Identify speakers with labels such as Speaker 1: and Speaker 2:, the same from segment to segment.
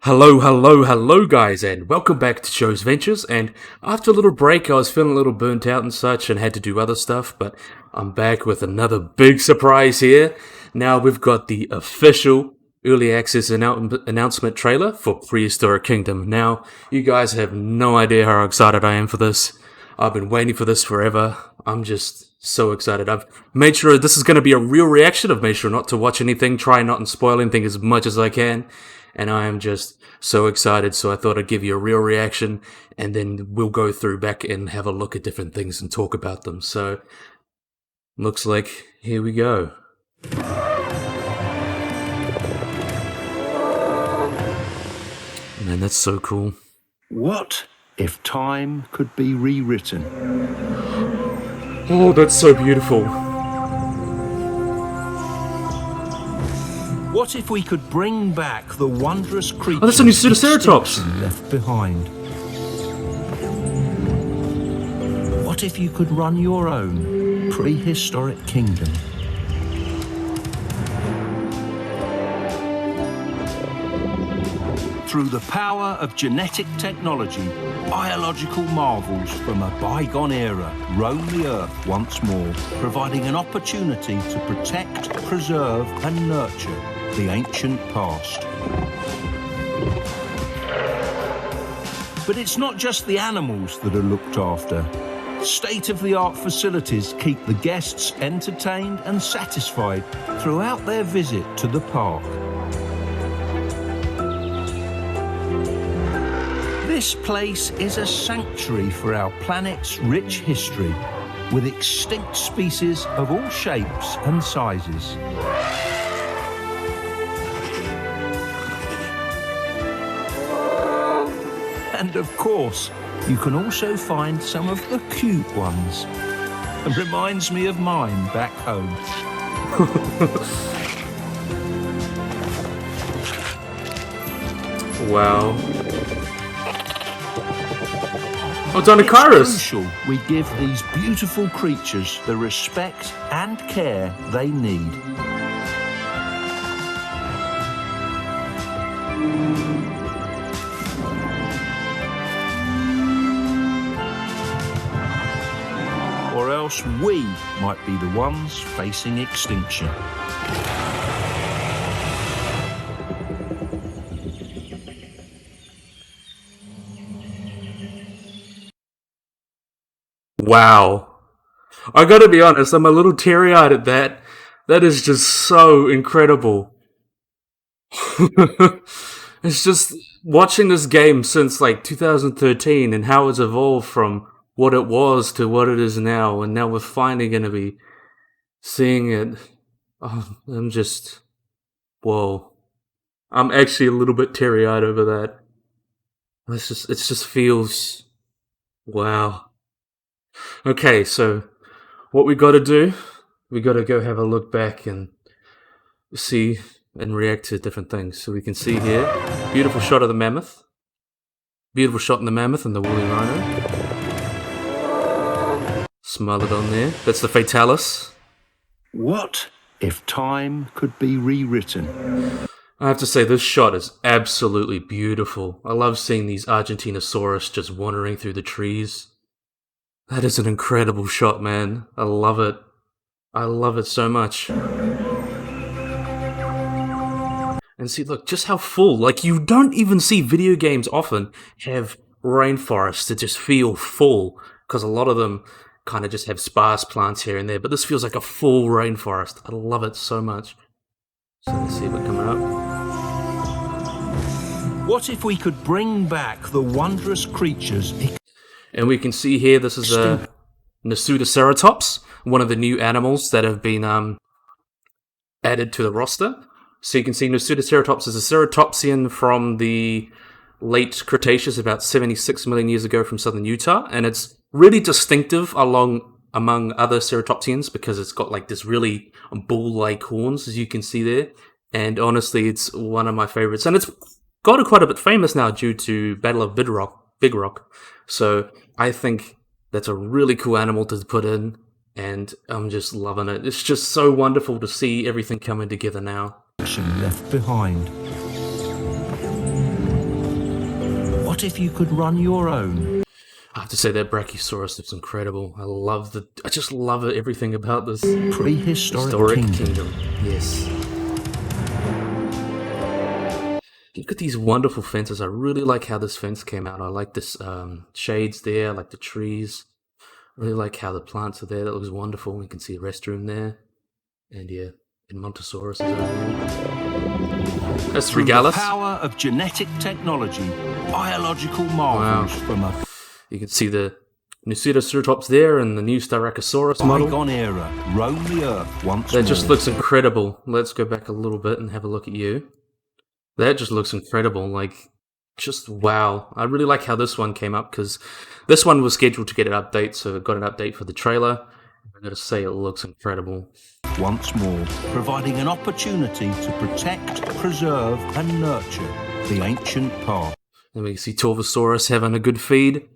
Speaker 1: Hello guys, and welcome back to Joe's Ventures. And after a little break, I was feeling a little burnt out and such and had to do other stuff, but I'm back with another big surprise here. Now we've got the official early access announcement trailer for Prehistoric Kingdom. Now, you guys have no idea how excited I am for this. I've been waiting for this forever. I'm just so excited. I've made sure this is going to be a real reaction. I've made sure not to watch anything, try not to spoil anything as much as I can. And I am just so excited, so I thought I'd give you a real reaction, and then we'll go through back and have a look at different things and talk about them. So, looks like here we go. Man, that's so cool.
Speaker 2: What if time could be rewritten?
Speaker 1: Oh, that's so beautiful.
Speaker 2: What if we could bring back the wondrous creatures
Speaker 1: Oh, that's a new Pseudoceratops
Speaker 2: left behind? What if you could run your own prehistoric kingdom? Through the power of genetic technology, biological marvels from a bygone era roam the Earth once more, providing an opportunity to protect, preserve and nurture the ancient past. But it's not just the animals that are looked after. State-of-the-art facilities keep the guests entertained and satisfied throughout their visit to the park. This place is a sanctuary for our planet's rich history, with extinct species of all shapes and sizes. And of course, you can also find some of the cute ones. It reminds me of mine back home.
Speaker 1: Wow. Oh, Dynacares!
Speaker 2: It's crucial we give these beautiful creatures the respect and care they need. Or else we might be the ones facing extinction.
Speaker 1: Wow. I gotta be honest, I'm a little teary-eyed at that. That is just so incredible. It's just watching this game since like 2013 and how it's evolved from what it was to what it is now, and now we're finally gonna be seeing it. Oh, I'm just... Whoa. I'm actually a little bit teary-eyed over that. It just feels... Wow. Okay, so what we gotta do, we gotta go have a look back and see and react to different things. So we can see here, beautiful shot of the mammoth. Beautiful shot in the mammoth and the woolly rhino. Smilodon there. That's the Fatalis.
Speaker 2: What if time could be rewritten?
Speaker 1: I have to say, this shot is absolutely beautiful. I love seeing these Argentinosaurus just wandering through the trees. That is an incredible shot, man. I love it. I love it so much. And see, look, just how full. Like, you don't even see video games often have rainforests that just feel full, because a lot of them kind of just have sparse plants here and there, but this feels like a full rainforest. I love it so much. So let's see what's coming up.
Speaker 2: What if we could bring back the wondrous creatures?
Speaker 1: And we can see here, this is a Nasutoceratops, one of the new animals that have been added to the roster. So you can see Nasutoceratops is a ceratopsian from the late Cretaceous, about 76 million years ago from southern Utah. And it's really distinctive among other ceratopsians because it's got like this really bull-like horns, as you can see there. And honestly, it's one of my favorites. And it's got quite a bit famous now due to Battle of Big Rock. So I think that's a really cool animal to put in, and I'm just loving it. It's just so wonderful to see everything coming together now.
Speaker 2: Left behind. What if you could run your own?
Speaker 1: I have to say that Brachiosaurus looks incredible. I just love everything about this
Speaker 2: Prehistoric Kingdom.
Speaker 1: Yes. Look at these wonderful fences. I really like how this fence came out. I like this shades there. I like the trees. I really like how the plants are there. That looks wonderful. You can see a restroom there. And yeah, Edmontosaurus is over there. That's
Speaker 2: Through the
Speaker 1: Regalis.
Speaker 2: power of genetic technology, biological marvels from a
Speaker 1: You can see the Nasutoceratops there and the new Styracosaurus model.
Speaker 2: bygone era roam the earth once
Speaker 1: That
Speaker 2: more.
Speaker 1: just looks incredible. Let's go back a little bit and have a look at you. That just looks incredible. Like, just wow. I really like how this one came up because this one was scheduled to get an update, so it got an update for the trailer. I've got to say, it looks incredible.
Speaker 2: Once more, providing an opportunity to protect, preserve and nurture the ancient past.
Speaker 1: And we can see Torvosaurus having a good feed.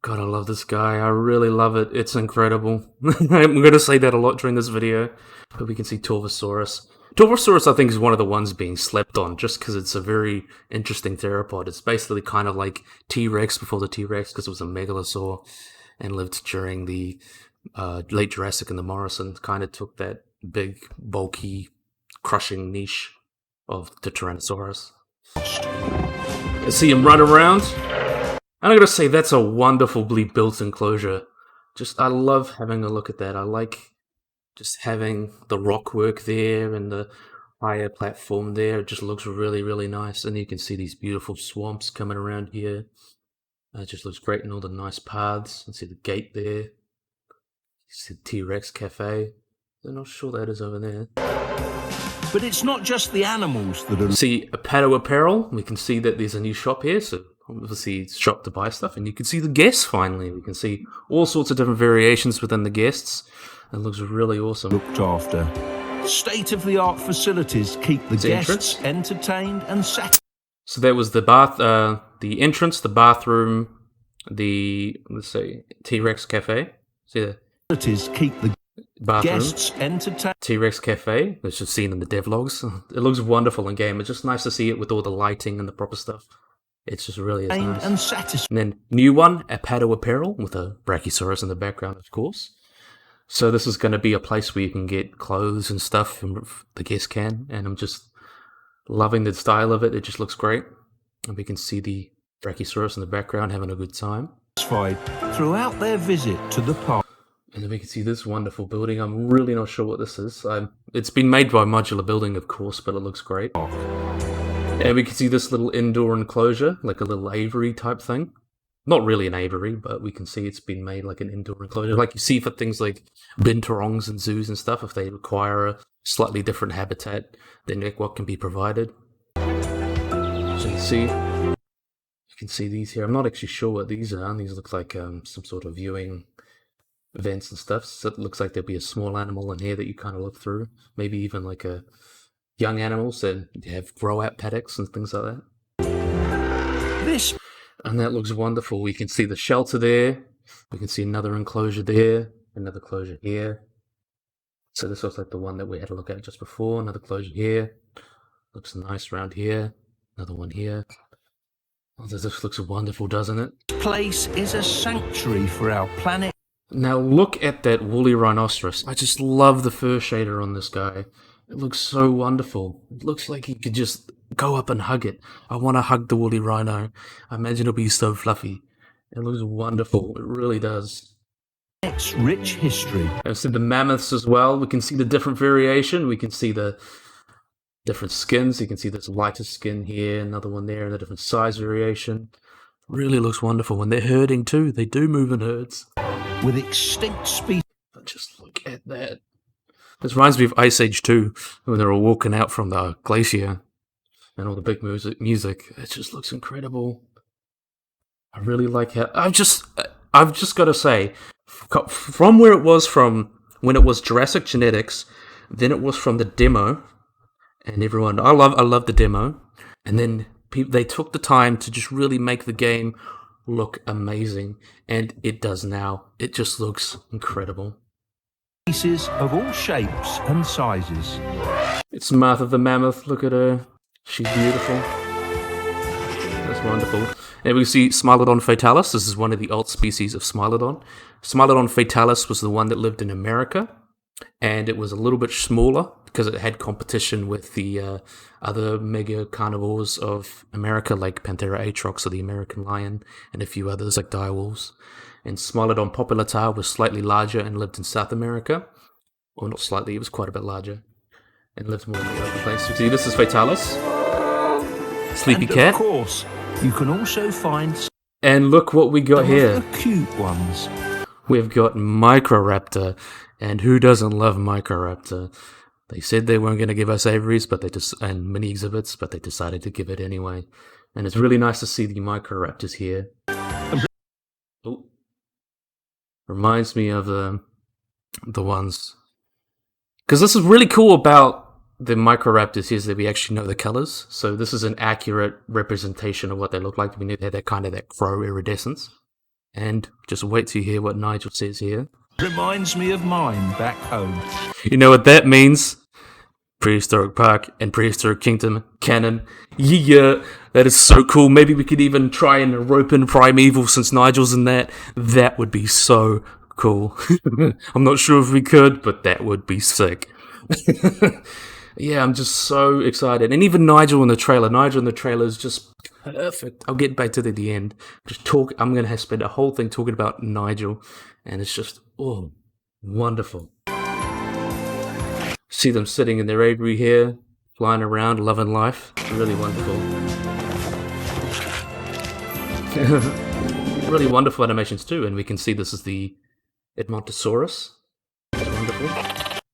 Speaker 1: God, I love this guy. I really love it. It's incredible. I'm going to say that a lot during this video. But we can see Torvosaurus. Torvosaurus, I think, is one of the ones being slept on just because it's a very interesting theropod. It's basically kind of like T-Rex before the T-Rex because it was a megalosaur and lived during the late Jurassic and the Morrison. Kind of took that big, bulky, crushing niche of the Tyrannosaurus. See him run around. I'm going to say that's a wonderfully built enclosure. I love having a look at that. I like just having the rock work there and the higher platform there. It just looks really, really nice. And you can see these beautiful swamps coming around here. It just looks great in all the nice paths. You can see the gate there. You see the T-Rex Cafe. I'm not sure that is over there.
Speaker 2: But it's not just the animals that are...
Speaker 1: See Pato Apparel. We can see that there's a new shop here. So obviously it's a shop to buy stuff. And you can see the guests finally. We can see all sorts of different variations within the guests. It looks really awesome.
Speaker 2: Looked after. State-of-the-art facilities keep the guests entertained and satisfied.
Speaker 1: So that was the bath, the entrance, the bathroom, the, let's say, T-Rex Cafe. See the
Speaker 2: Facilities keep the
Speaker 1: bathroom,
Speaker 2: guests entertained.
Speaker 1: T-Rex Cafe, which you've seen in the devlogs. It looks wonderful in game. It's just nice to see it with all the lighting and the proper stuff. It's just really nice.
Speaker 2: And satisfied.
Speaker 1: And then new one, Pato Apparel, with a Brachiosaurus in the background, of course. So this is going to be a place where you can get clothes and stuff, and the guests can. And I'm just loving the style of it. It just looks great. And we can see the Brachiosaurus in the background having a good time.
Speaker 2: Throughout their visit to the park.
Speaker 1: And then we can see this wonderful building. I'm really not sure what this is. It's been made by Modular Building, of course, but it looks great. And we can see this little indoor enclosure, like a little aviary type thing. Not really an aviary, but we can see it's been made like an indoor enclosure. Like you see for things like binturongs and zoos and stuff, if they require a slightly different habitat, then like what can be provided. So you can see these here. I'm not actually sure what these are. These look like some sort of viewing vents and stuff. So it looks like there'll be a small animal in here that you kind of look through. Maybe even like a young animals that have grow-out paddocks and things like that. And that looks wonderful. We can see the shelter there. We can see another enclosure there. Another closure here. So this looks like the one that we had a look at just before. Another closure here. Looks nice around here. Another one here. Oh, this looks wonderful, doesn't it?
Speaker 2: This place is a sanctuary for our planet.
Speaker 1: Now look at that woolly rhinoceros. I just love the fur shader on this guy. It looks so wonderful. It looks like you could just go up and hug it. I want to hug the woolly rhino. I imagine it'll be so fluffy. It looks wonderful. It really does.
Speaker 2: Its rich history.
Speaker 1: I've seen the mammoths as well. We can see the different variation. We can see the different skins. You can see this lighter skin here, another one there, and a different size variation. Really looks wonderful. When they're herding too, they do move in herds.
Speaker 2: With extinct species.
Speaker 1: But just look at that. This reminds me of Ice Age 2, when they're all walking out from the glacier and all the big music. It just looks incredible. I really like how... I've just got to say, from where it was from when it was Jurassic Genetics, then it was from the demo, and everyone... I love the demo, and then they took the time to just really make the game look amazing, and it does now. It just looks incredible.
Speaker 2: Pieces of all shapes and sizes.
Speaker 1: It's Martha the Mammoth. Look at her. She's beautiful. That's wonderful. And we see Smilodon Fatalis. This is one of the alt species of Smilodon. Smilodon Fatalis was the one that lived in America, and it was a little bit smaller because it had competition with the other mega carnivores of America, like Panthera atrox, or the American lion, and a few others like direwolves. And Smilodon populata was slightly larger and lived in South America. Or not slightly, it was quite a bit larger. And lived more in the open place. You see, this is Fatalis. Sleepy
Speaker 2: and
Speaker 1: cat.
Speaker 2: Of course, you can also find
Speaker 1: and look what we got here.
Speaker 2: The cute ones.
Speaker 1: We've got Microraptor. And who doesn't love Microraptor? They said they weren't going to give us aviaries, and mini exhibits, but they decided to give it anyway. And it's really nice to see the Microraptors here. Oh. Reminds me of the ones. Because this is really cool about the Microraptors is that we actually know the colors. So this is an accurate representation of what they look like. We need to have that crow iridescence. And just wait to hear what Nigel says here.
Speaker 2: Reminds me of mine back home.
Speaker 1: You know what that means? Prehistoric Park and Prehistoric Kingdom canon. Yeah, that is so cool. Maybe we could even try and rope in Primeval since Nigel's in that. That would be so cool. I'm not sure if we could, but that would be sick. Yeah, I'm just so excited. And even Nigel in the trailer is just perfect. I'll get back to the end. I'm going to spend a whole thing talking about Nigel. And it's just, wonderful. See them sitting in their aviary here, flying around, loving life. Really wonderful. Really wonderful animations too. And we can see this is the Edmontosaurus. That's wonderful.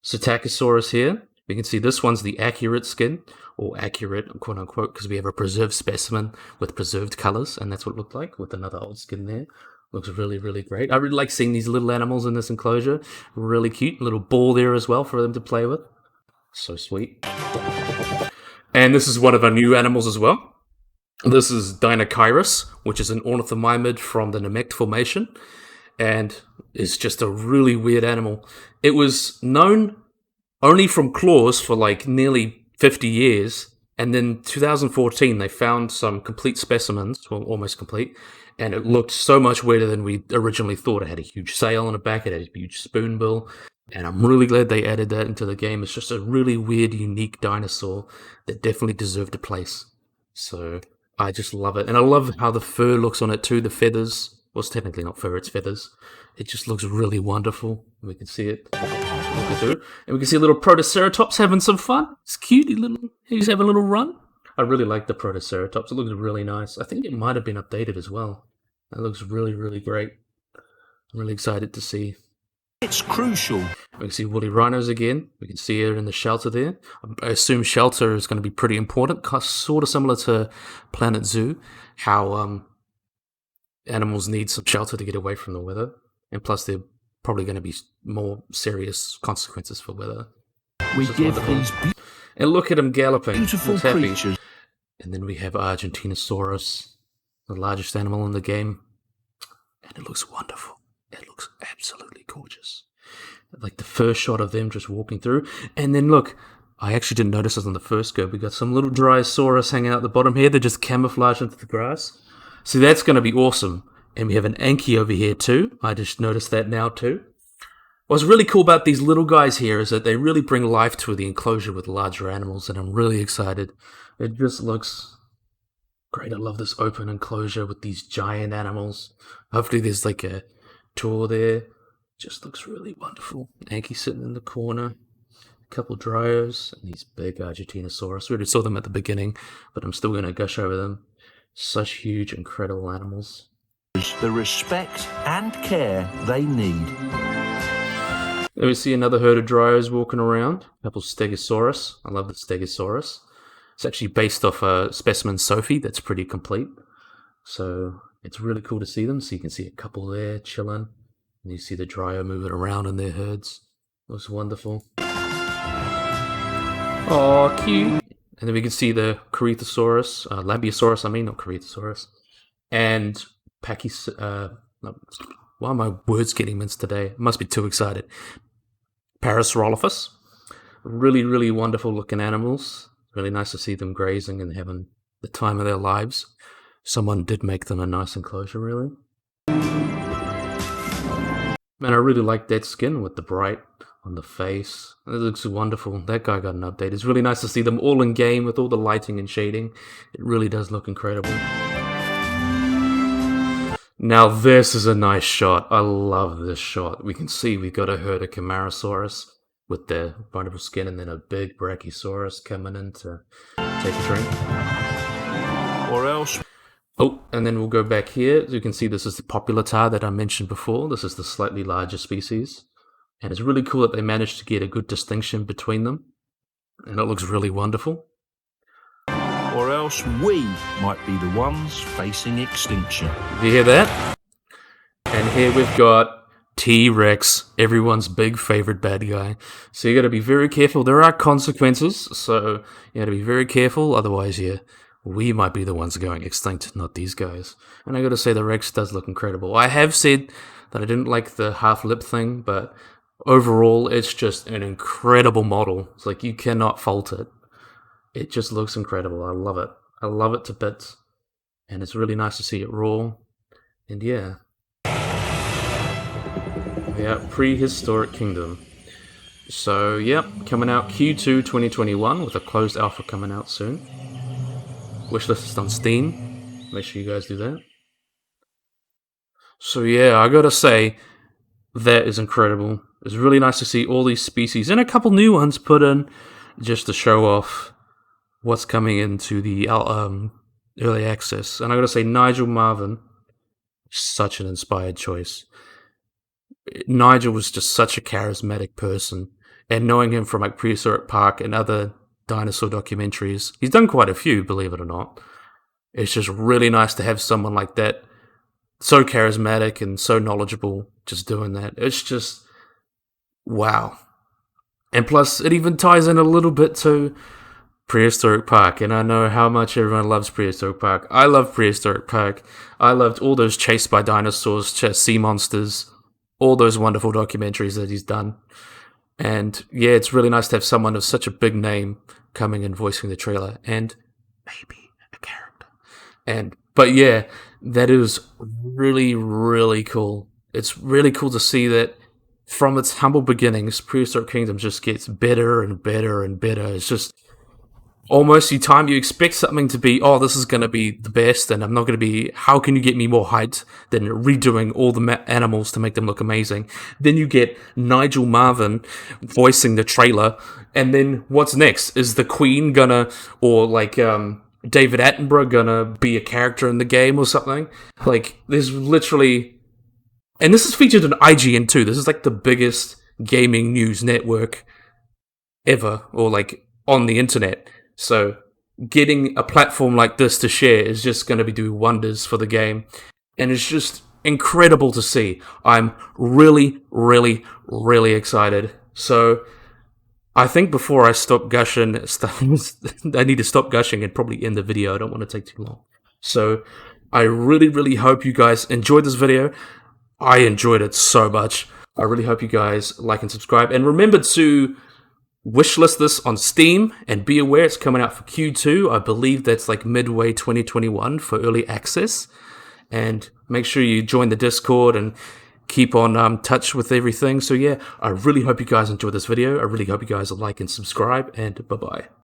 Speaker 1: Stegosaurus here. We can see this one's the accurate skin, or accurate, quote unquote, because we have a preserved specimen with preserved colors, and that's what it looked like with another old skin there. Looks really, really great. I really like seeing these little animals in this enclosure. Really cute. A little ball there as well for them to play with. So sweet. And this is one of our new animals as well. This is Dynacares, which is an ornithomimid from the Namek Formation, and is just a really weird animal. It was known only from claws for like nearly 50 years, and then 2014 they found some complete specimens, well, almost complete, and it looked so much weirder than we originally thought. It had a huge sail on the back, it had a huge spoonbill, and I'm really glad they added that into the game. It's just a really weird, unique dinosaur that definitely deserved a place. So I just love it, and I love how the fur looks on it too, the feathers. Well, it's technically not fur, it's feathers. It just looks really wonderful. We can see it. And we can see a little Protoceratops having some fun. It's cute. He's having a little run. I really like the Protoceratops. It looks really nice. I think it might have been updated as well. It looks really, really great. I'm really excited to see.
Speaker 2: It's crucial.
Speaker 1: We can see woolly rhinos again. We can see her in the shelter there. I assume shelter is going to be pretty important, sort of similar to Planet Zoo, how animals need some shelter to get away from the weather. And plus, they're probably going to be more serious consequences for weather.
Speaker 2: We give these
Speaker 1: and look at him galloping.
Speaker 2: Beautiful creatures.
Speaker 1: And then we have Argentinosaurus, the largest animal in the game. And it looks wonderful. It looks absolutely gorgeous. Like the first shot of them just walking through. And then look, I actually didn't notice this on the first go. We got some little Dryosaurus hanging out the bottom here. They're just camouflaged into the grass. See, that's going to be awesome. And we have an Anki over here too. I just noticed that now too. What's really cool about these little guys here is that they really bring life to the enclosure with larger animals, and I'm really excited. It just looks great. I love this open enclosure with these giant animals. Hopefully there's like a tour there. Just looks really wonderful. Anki sitting in the corner. A couple Dryos and these big Argentinosaurus. We already saw them at the beginning, but I'm still going to gush over them. Such huge, incredible animals.
Speaker 2: The respect and care they need.
Speaker 1: There we see another herd of Dryos walking around. A couple Stegosaurus. I love the Stegosaurus. It's actually based off a specimen Sophie that's pretty complete. So it's really cool to see them. So you can see a couple there chilling. And you see the Dryo moving around in their herds. Looks wonderful. Oh, cute. And then we can see the Corythosaurus, not Corythosaurus. And why are my words getting minced today? I must be too excited. Parasaurolophus. Really, really wonderful looking animals. Really nice to see them grazing and having the time of their lives. Someone did make them a nice enclosure, really. Man, I really like that skin with the bright on the face. It looks wonderful. That guy got an update. It's really nice to see them all in game with all the lighting and shading. It really does look incredible. Now this is a nice shot. I love this shot. We can see we got a herd of Camarasaurus with their wonderful skin, and then a big Brachiosaurus coming in to take a drink.
Speaker 2: Or else...
Speaker 1: Oh, and then we'll go back here. As you can see, this is the Populatar that I mentioned before. This is the slightly larger species. And it's really cool that they managed to get a good distinction between them. And it looks really wonderful.
Speaker 2: Or else we might be the ones facing extinction.
Speaker 1: Do you hear that? And here we've got T-Rex, everyone's big favorite bad guy. So you gotta be very careful. There are consequences, so you gotta be very careful. Otherwise, we might be the ones going extinct, not these guys. And I gotta say, the Rex does look incredible. I have said that I didn't like the half-lip thing, but overall, it's just an incredible model. It's like, you cannot fault it. It just looks incredible. I love it. I love it to bits. And it's really nice to see it raw. And yeah. Prehistoric Kingdom. So, yep, coming out Q2 2021 with a closed alpha coming out soon. Wishlist is on Steam. Make sure you guys do that. So yeah, I gotta say, that is incredible. It's really nice to see all these species and a couple new ones put in just to show off what's coming into the early access. And I gotta say, Nigel Marven, such an inspired choice. Nigel was just such a charismatic person, and knowing him from like Prehistoric Park and other dinosaur documentaries, he's done quite a few, believe it or not. It's just really nice to have someone like that, so charismatic and so knowledgeable, just doing that. It's just, wow. And plus, it even ties in a little bit to Prehistoric Park, and I know how much everyone loves Prehistoric Park. I love Prehistoric Park. I loved all those Chased by Dinosaurs, Sea Monsters, all those wonderful documentaries that he's done. And yeah, it's really nice to have someone of such a big name coming and voicing the trailer, and maybe a character. But yeah, that is really, really cool. It's really cool to see that from its humble beginnings, Prehistoric Kingdom just gets better and better and better. It's just almost the time you expect something to be, oh, this is going to be the best, and I'm not going to be, how can you get me more hyped than redoing all the animals to make them look amazing? Then you get Nigel Marven voicing the trailer, and then what's next? Is the Queen gonna, or like David Attenborough gonna be a character in the game or something? Like, there's literally, and this is featured on IGN too. This is like the biggest gaming news network ever, or like on the internet. So getting a platform like this to share is just going to be doing wonders for the game. And it's just incredible to see. I'm really, really, really excited. So I think before I stop gushing, I need to stop gushing and probably end the video. I don't want to take too long. So I really, really hope you guys enjoyed this video. I enjoyed it so much. I really hope you guys like and subscribe. And remember to wishlist this on Steam, and be aware it's coming out for Q2. I believe that's like midway 2021 for early access. And make sure you join the Discord and keep on touch with everything. So yeah, I really hope you guys enjoyed this video. I really hope you guys like and subscribe, and bye-bye.